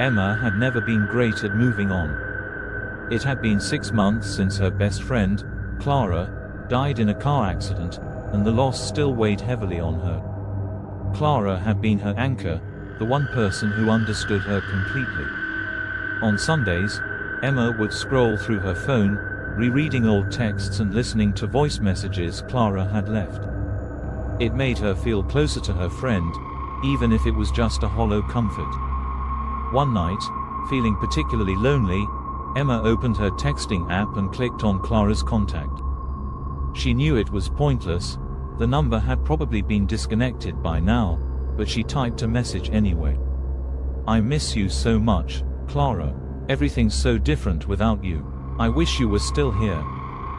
Emma had never been great at moving on. It had been 6 months since her best friend, Clara, died in a car accident, and the loss still weighed heavily on her. Clara had been her anchor, the one person who understood her completely. On Sundays, Emma would scroll through her phone, rereading old texts and listening to voice messages Clara had left. It made her feel closer to her friend, even if it was just a hollow comfort. One night, feeling particularly lonely, Emma opened her texting app and clicked on Clara's contact. She knew it was pointless, the number had probably been disconnected by now, but she typed a message anyway. "I miss you so much, Clara. Everything's so different without you. I wish you were still here."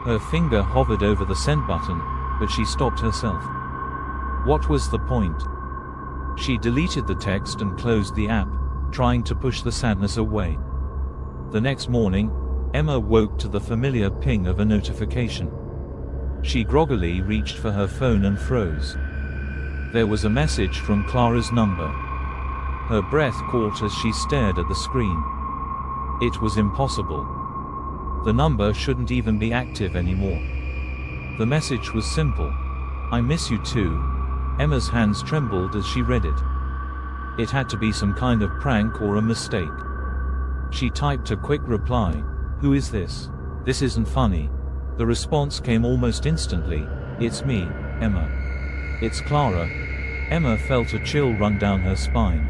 Her finger hovered over the send button, but she stopped herself. What was the point? She deleted the text and closed the app, trying to push the sadness away. The next morning, Emma woke to the familiar ping of a notification. She groggily reached for her phone and froze. There was a message from Clara's number. Her breath caught as she stared at the screen. It was impossible. The number shouldn't even be active anymore. The message was simple. "I miss you too." Emma's hands trembled as she read it. It had to be some kind of prank or a mistake. She typed a quick reply. "Who is this? This isn't funny." The response came almost instantly. "It's me, Emma." "It's Clara." Emma felt a chill run down her spine.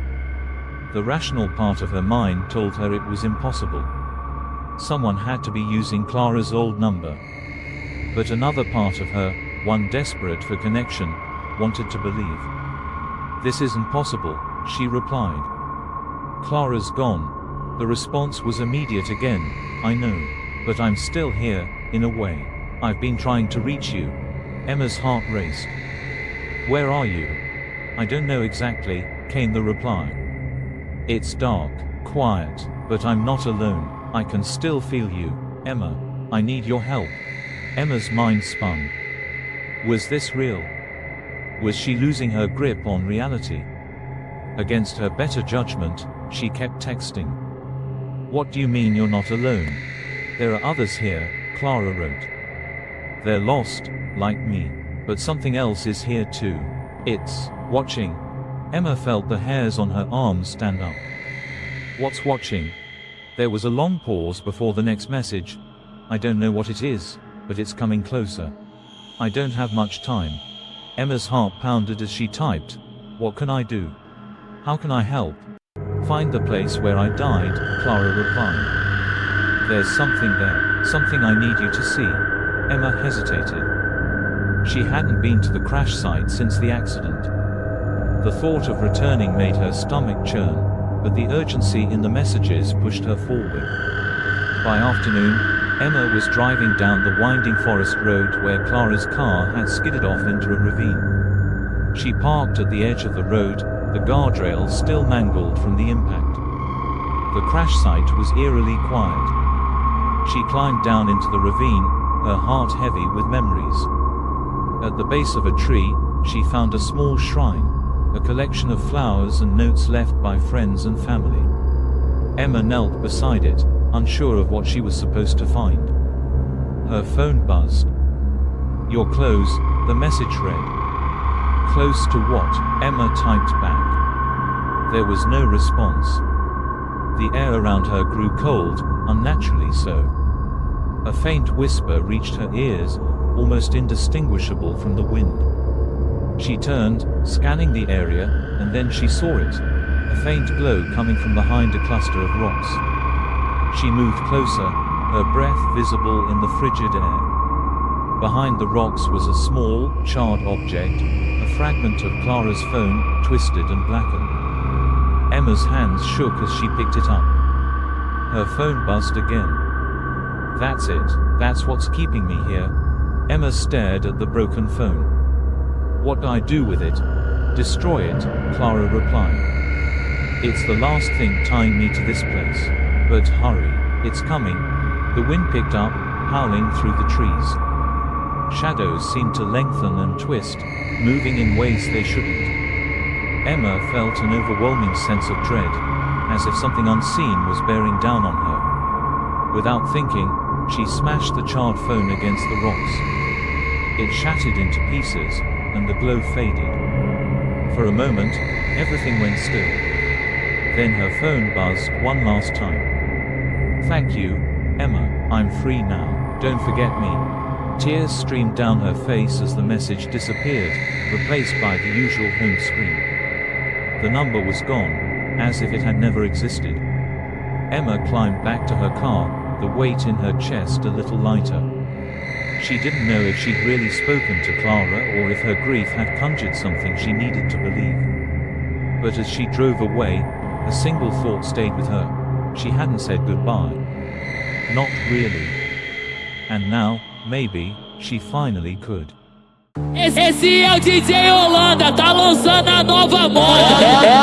The rational part of her mind told her it was impossible. Someone had to be using Clara's old number. But another part of her, one desperate for connection, wanted to believe. "This isn't possible," she replied. "Clara's gone." The response was immediate again. "I know. But I'm still here, in a way. I've been trying to reach you." Emma's heart raced. "Where are you?" "I don't know exactly," came the reply. "It's dark, quiet, but I'm not alone. I can still feel you, Emma. I need your help." Emma's mind spun. Was this real? Was she losing her grip on reality? Against her better judgment, she kept texting. "What do you mean you're not alone? There are others here," Clara wrote. "They're lost, like me. But something else is here too. It's watching." Emma felt the hairs on her arms stand up. "What's watching?" There was a long pause before the next message. "I don't know what it is, but it's coming closer. I don't have much time." Emma's heart pounded as she typed. "What can I do? How can I help?" "Find the place where I died," Clara replied. "There's something there, something I need you to see." Emma hesitated. She hadn't been to the crash site since the accident. The thought of returning made her stomach churn, but the urgency in the messages pushed her forward. By afternoon, Emma was driving down the winding forest road where Clara's car had skidded off into a ravine. She parked at the edge of the road, the guardrail still mangled from the impact. The crash site was eerily quiet. She climbed down into the ravine, her heart heavy with memories. At the base of a tree, she found a small shrine, a collection of flowers and notes left by friends and family. Emma knelt beside it, unsure of what she was supposed to find. Her phone buzzed. "You're close," the message read. "Close to what?" Emma typed back. There was no response. The air around her grew cold, unnaturally so. A faint whisper reached her ears, almost indistinguishable from the wind. She turned, scanning the area, and then she saw it, a faint glow coming from behind a cluster of rocks. She moved closer, her breath visible in the frigid air. Behind the rocks was a small, charred object, a fragment of Clara's phone, twisted and blackened. Emma's hands shook as she picked it up. Her phone buzzed again. "That's it, that's what's keeping me here." Emma stared at the broken phone. "What do I do with it?" "Destroy it," Clara replied. "It's the last thing tying me to this place. But hurry, it's coming." The wind picked up, howling through the trees. Shadows seemed to lengthen and twist, moving in ways they shouldn't. Emma felt an overwhelming sense of dread, as if something unseen was bearing down on her. Without thinking, she smashed the charred phone against the rocks. It shattered into pieces, and the glow faded. For a moment, everything went still. Then her phone buzzed one last time. "Thank you, Emma, I'm free now, don't forget me." Tears streamed down her face as the message disappeared, replaced by the usual home screen. The number was gone, as if it had never existed. Emma climbed back to her car, the weight in her chest a little lighter. She didn't know if she'd really spoken to Clara or if her grief had conjured something she needed to believe. But as she drove away, a single thought stayed with her. She hadn't said goodbye. Not really. And now, maybe, she finally could. Esse é o DJ Holanda, tá lançando a nova moda.